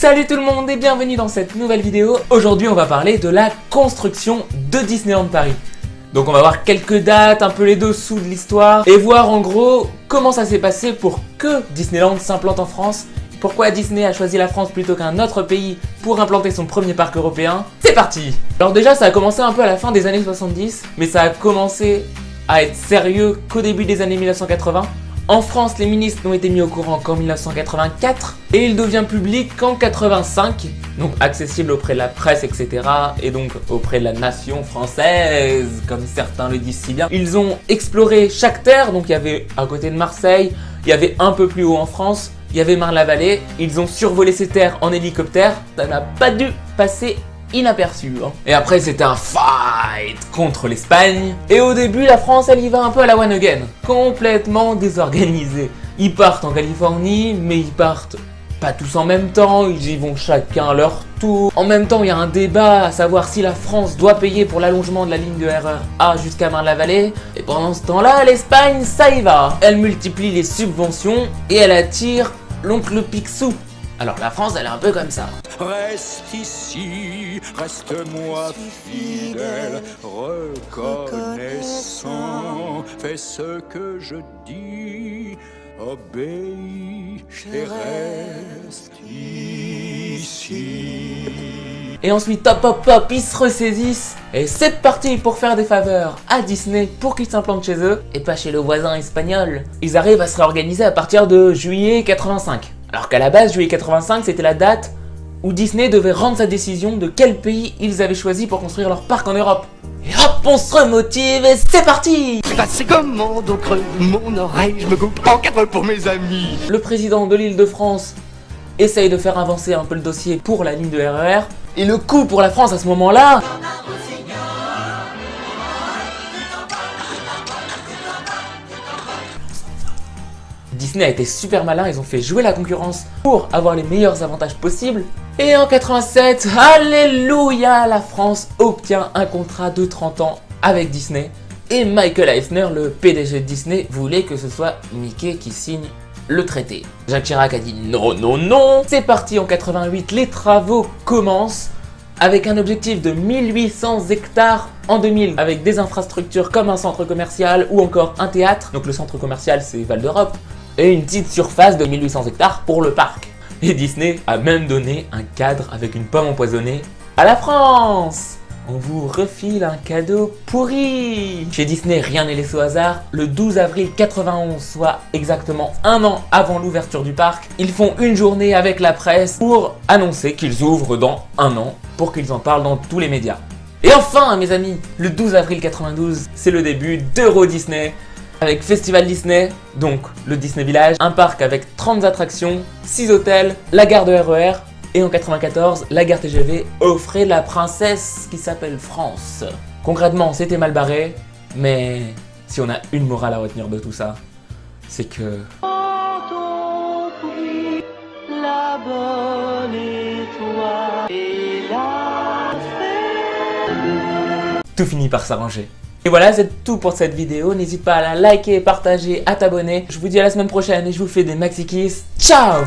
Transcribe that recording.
Salut tout le monde et bienvenue dans cette nouvelle vidéo. Aujourd'hui on va parler de la construction de Disneyland Paris. Donc on va voir quelques dates, un peu les dessous de l'histoire et voir en gros comment ça s'est passé pour que Disneyland s'implante en France. Pourquoi Disney a choisi la France plutôt qu'un autre pays pour implanter son premier parc européen. C'est parti! Alors déjà ça a commencé un peu à la fin des années 70, mais ça a commencé à être sérieux qu'au début des années 1980. En France, les ministres n'ont été mis au courant qu'en 1984 et il devient public qu'en 85, donc accessible auprès de la presse, etc. et donc auprès de la nation française, comme certains le disent si bien. Ils ont exploré chaque terre, donc il y avait à côté de Marseille, il y avait un peu plus haut en France, il y avait Marne-la-Vallée. Ils ont survolé ces terres en hélicoptère, ça n'a pas dû passer inaperçu. Et après c'était un fight contre l'Espagne. Et au début la France elle y va un peu à la one again, complètement désorganisée. Ils partent en Californie, mais ils partent pas tous en même temps, ils y vont chacun à leur tour. En même temps il y a un débat à savoir si la France doit payer pour l'allongement de la ligne de RER A jusqu'à Marne-la-Vallée. Et pendant ce temps-là l'Espagne ça y va. Elle multiplie les subventions et elle attire l'oncle Picsou. Alors la France elle est un peu comme ça. Reste ici, reste-moi fidèle, reconnaissant, fais ce que je dis, obéis et reste ici. Et ensuite hop hop hop, ils se ressaisissent et c'est parti pour faire des faveurs à Disney pour qu'ils s'implantent chez eux et pas chez le voisin espagnol. Ils arrivent à se réorganiser à partir de juillet 85. Alors qu'à la base, juillet 85, c'était la date où Disney devait rendre sa décision de quel pays ils avaient choisi pour construire leur parc en Europe. Et hop, on se remotive et c'est parti! C'est comme mon dos creux, mon oreille, je me coupe en quatre pour mes amis. Le président de l'Île-de-France essaye de faire avancer un peu le dossier pour la ligne de RER. Et le coup pour la France à ce moment-là... Disney a été super malin, ils ont fait jouer la concurrence pour avoir les meilleurs avantages possibles. Et en 87, alléluia, la France obtient un contrat de 30 ans avec Disney. Et Michael Eisner, le PDG de Disney, voulait que ce soit Mickey qui signe le traité. Jacques Chirac a dit non, non, non. C'est parti en 88, les travaux commencent avec un objectif de 1800 hectares en 2000, avec des infrastructures comme un centre commercial ou encore un théâtre. Donc le centre commercial c'est Val d'Europe. Et une petite surface de 1800 hectares pour le parc. Et Disney a même donné un cadre avec une pomme empoisonnée à la France. On vous refile un cadeau pourri. Chez Disney, rien n'est laissé au hasard. Le 12 avril 91, soit exactement un an avant l'ouverture du parc, ils font une journée avec la presse pour annoncer qu'ils ouvrent dans un an, pour qu'ils en parlent dans tous les médias. Et enfin, mes amis, le 12 avril 92, c'est le début d'Euro Disney. Avec Festival Disney, donc le Disney Village, un parc avec 30 attractions, 6 hôtels, la gare de RER, et en 94, la gare TGV offrait la princesse qui s'appelle France. Concrètement, c'était mal barré, mais si on a une morale à retenir de tout ça, c'est que... la bonne étoile et la tout finit par s'arranger. Et voilà, c'est tout pour cette vidéo. N'hésite pas à la liker, partager, à t'abonner. Je vous dis à la semaine prochaine et je vous fais des maxi kiss. Ciao!